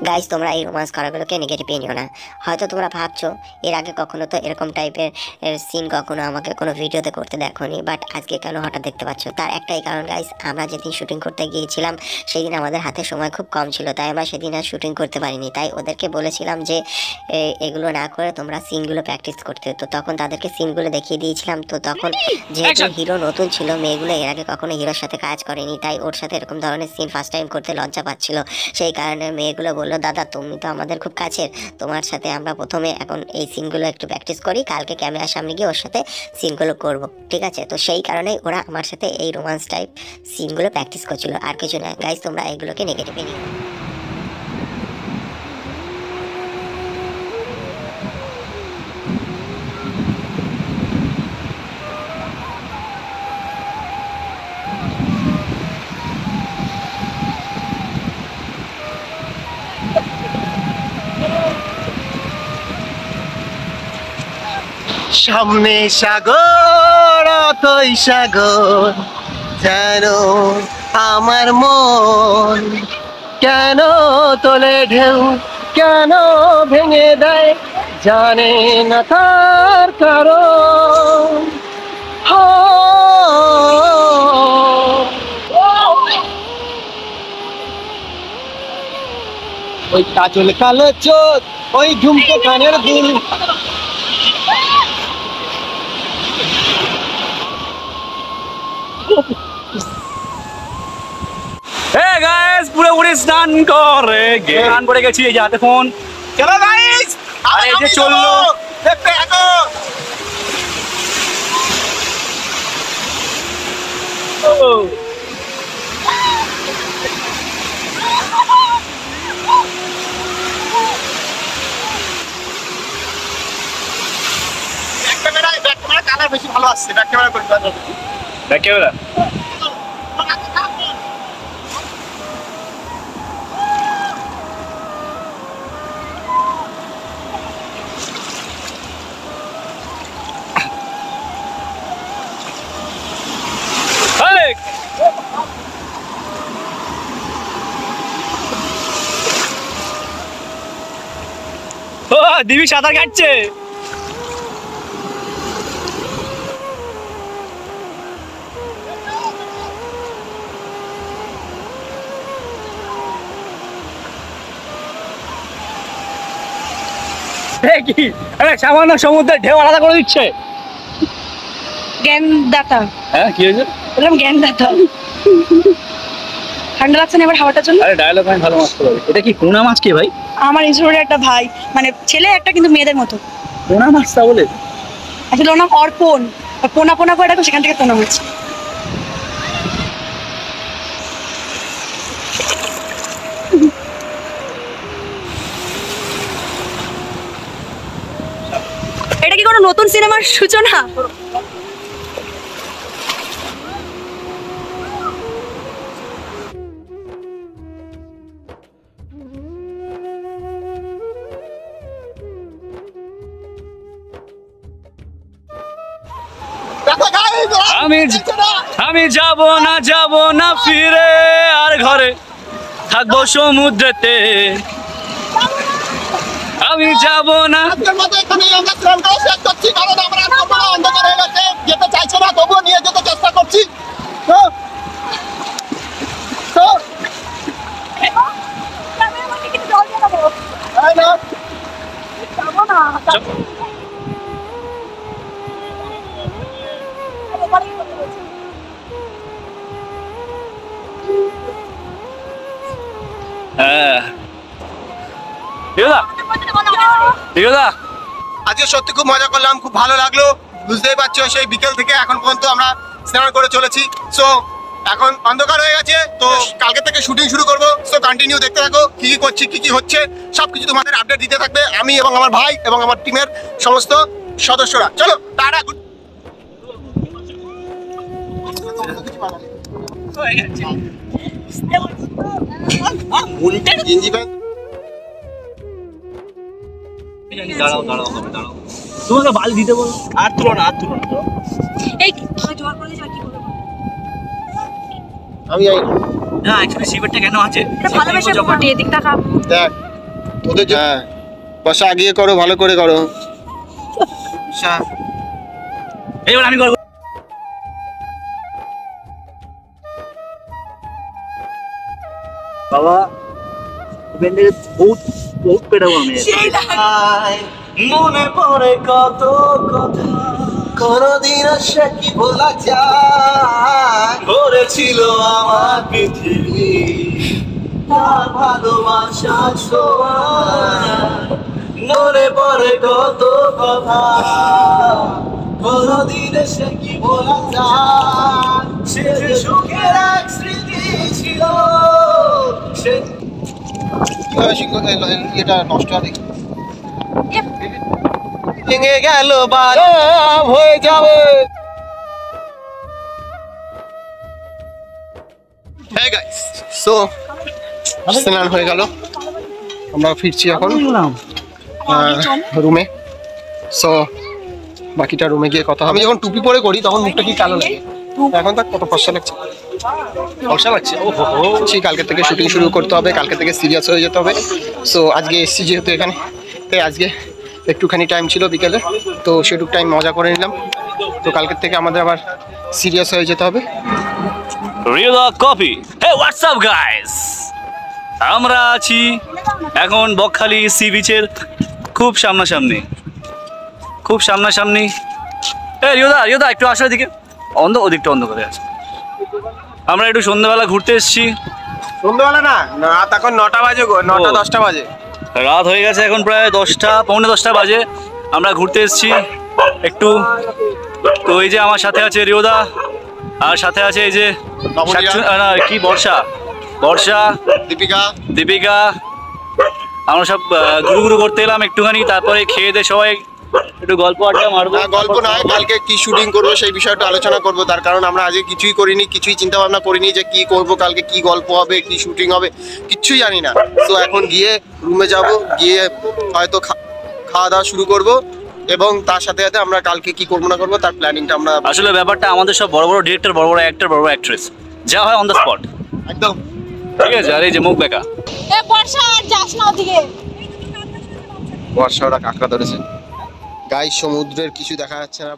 Guys তোমরা এই romance করাগুলোকে negative নিও না। হয়তো তোমরা ভাবছো এর আগে কখনো তো এরকম টাইপের সিন কখনো আমাকে কোনো ভিডিওতে করতে দেখোনি, বাট আজকে কেন হঠাৎ দেখতে পাচ্ছ? তার একটাই কারণ গাইস, আমরা যেদিন শুটিং করতে গিয়েছিলাম সেই দিন আমাদের হাতে সময় খুব কম ছিল, তাই আমরা সেদিন আর শুটিং করতে পারিনি। তাই ওদেরকে বলেছিলাম যে এগুলো না করে তোমরা সিনগুলো প্র্যাকটিস করতে। তো তখন তাদেরকে সিনগুলো দেখিয়ে দিয়েছিলাম। তো তখন যেহেতু হিরো নতুন ছিল, মেয়েগুলো এর আগে কখনো হিরোর সাথে কাজ করেনি, তাই ওর সাথে এরকম ধরনের সিন ফার্স্ট টাইম করতে লজ্জা পাচ্ছিল। সেই কারণে মেয়েগুলো বললো, দাদা তুমি তো আমাদের খুব কাছের, তোমার সাথে আমরা প্রথমে এখন এই সিনগুলো একটু প্র্যাকটিস করি, কালকে ক্যামেরার সামনে গিয়ে ওর সাথে সিনগুলো করব, ঠিক আছে? তো সেই কারণেই ওরা আমার সাথে এই রোমান্স টাইপ সিনগুলো প্র্যাকটিস করছিল, আর কিছু না গাইস। তোমরা এগুলোকে নেগেটিভে নিও। সামনে সাগর, অতই সাগর, যেন আমার মন কেন তোলে ঢেউ, কেন ভেঙে দেয়, জানে না তার কারণ। ওই কাজল কালো চোখ, ওই ঝুমকে কানের দুল, পুরোপুরি স্নান করে স্নান করে গেছি, এই যে হাতে ফোন। চলো গাইস, আরে এই যে চললো, দেখতে থাকো। ব্যাক ক্যামেরা কালার বেশি ভালো আসছে, ব্যাক ক্যামেরা করতে হবে। ব্যাক ক্যামেরা দিবি সাঁতার কাটছে। কি সামান্য সমুদ্রের ঢেউ আলাদা করে দিচ্ছে। জ্ঞানদাতা। হ্যাঁ কি হয়েছে? বললাম জ্ঞানদাতা। ঠান্ডা লাগছে না এবার হাওয়াটার জন্য? আরে ডায়লগ আমি ভালো মাছ করবো। এটা কি পোনা মাছ কি ভাই? আমার ইনস্টিটিউটের একটা ভাই, মানে ছেলে একটা কিন্তু মেয়েদের মতো। পোনা মাছটা বলে? আসলে ওর নাম অর্পণ, পোনা পোনা করে ডাকো, সেখান থেকে পোনা মাছ। এটা কি কোনো নতুন সিনেমার সূচনা? আমি যাব না ফিরে আর ঘরে থাকবো সমুদ্রেতে। আমি যাব না। আজকের মতো এখানে আমরা স্নানটাও শেষ করছি, কারণ আমরা অন্ধকার হয়ে গেছে, যেতে চাইছে না, তবুও নিয়ে যেতে চেষ্টা করছি। আজকে সত্যি খুব মজা করলাম, খুব ভালো লাগলো। বুঝতেই পারছো সেই বিকেল থেকে এখন পর্যন্ত আমরা স্নান করে চলেছি। সো এখন অন্ধকার হয়ে গেছে, তো কালকে থেকে শুটিং শুরু করবো। সো কন্টিনিউ দেখতে থাকো, কি কি করছি, কি কি হচ্ছে, সবকিছু তোমাদের আপডেট দিতে থাকবে আমি এবং আমার ভাই এবং আমার টিমের সমস্ত সদস্যরা। চলো টাটা। তোমাকে বাল দিতে বলো, আর তুলো না, আর তুলো না। এই জোয়ার করে দিয়েছি, আর কি করবো? আমি জানি না। না অ্যাকচুয়ালি শিবেরটা কেন আছে ভালোবেসে পটে এদিক টাকা দেখ তোদের হ্যাঁ বসা আগিয়ে করো, ভালো করে করো। এবার আমি করবো। বাবা বহুত বহুত পেটাবো আমি। মনে পড়ে কত কথা, কোনদিন সে কি বলা যায়, ভরেছিল আমার পৃথিবী তার ভালোবাসা ছোঁয়া। মনে পড়ে কত কথা, কোনদিন সে কি বলা যায়, সে যে সুখের এক স্মৃতি ছিল সে। এটা নষ্ট হবে, ভেঙে গেল বালা হয়ে যাবে। হ্যাঁ গাইস, সো স্নান হয়ে গেল, আমরা ফিরছি এখন রুমে। সো বাকিটা রুমে গিয়ে কথা হবে। আমি যখন টুপি পরে করি তখন মুখটা কি কালো লাগে, এখন তার কত ফর্সা লাগছে, ফর্সা লাগছে। ও হো, সেই কালকে থেকে শুটিং শুরু করতে হবে, কালকে থেকে সিরিয়াস হয়ে যেতে হবে। সো আজকে এসছি যেহেতু এখানে, তাই আজকে একটুখানি টাইম ছিল বিকেলে, তো সেটুকু টাইম মজা করে নিলাম। তো কালকের থেকে আমাদের আবার সিরিয়াস হয়ে যেতে হবে। রিয়েলা কফি। হে হোয়াটসঅ্যাপ গাইস, আমরা আছি এখন বকখালি সি বিচের খুব সামনাসামনি, খুব সামনাসামনি। এ রিয়দা একটু আসো এদিকে, ওদিকটা অন্ধ করে আছে। আমরা একটু সন্ধ্যাবেলা ঘুরতে এসেছি। সন্ধ্যাবেলা না, রাত এখন 9টা বাজে, 9টা 10টা বাজে। রাত হয়ে গেছে এখন প্রায় 10টা পৌনে 10টা বাজে। আমরা ঘুরতে এসেছি একটু। তো এই যে আমার সাথে আছে রিয়দা, আর সাথে আছে এই যে না কি বর্ষা দীপিকা। আমরা সব ঘুরু করতে এলাম একটুখানি, তারপরে খেয়ে দিয়ে সবাই একটু গল্প আড্ডা মারবো। গল্প নয়, কালকে কি শুটিং করবো সেই বিষয়টা আলোচনা করবো। তার কারণ আমরা আজকে কিছুই করিনি, কিছুই চিন্তা ভাবনা করিনি যে কি করব, কালকে কি গল্প হবে, কি শুটিং হবে, কিচ্ছুই জানি না। তো এখন গিয়ে রুমে যাব, গিয়ে হয়তো খাওয়া দাওয়া শুরু করব, এবং তার সাথে সাথে আমরা কালকে কি করবো না করবো তার প্ল্যানিংটা আমরা। আসলে ব্যাপারটা আমাদের সব বড় বড় ডিরেক্টর, বড় বড় অ্যাক্টর, বড় বড় অ্যাক্ট্রেস, যা হয় অন দ্য স্পট একদম ঠিক আছে। আর এই যে মুখ বেকা বর্ষা আর যাস না ওদিকে। বর্ষা ওরা কাঁকড়া ধরেছে গাই, সমুদ্রের কিছু দেখা যাচ্ছে না।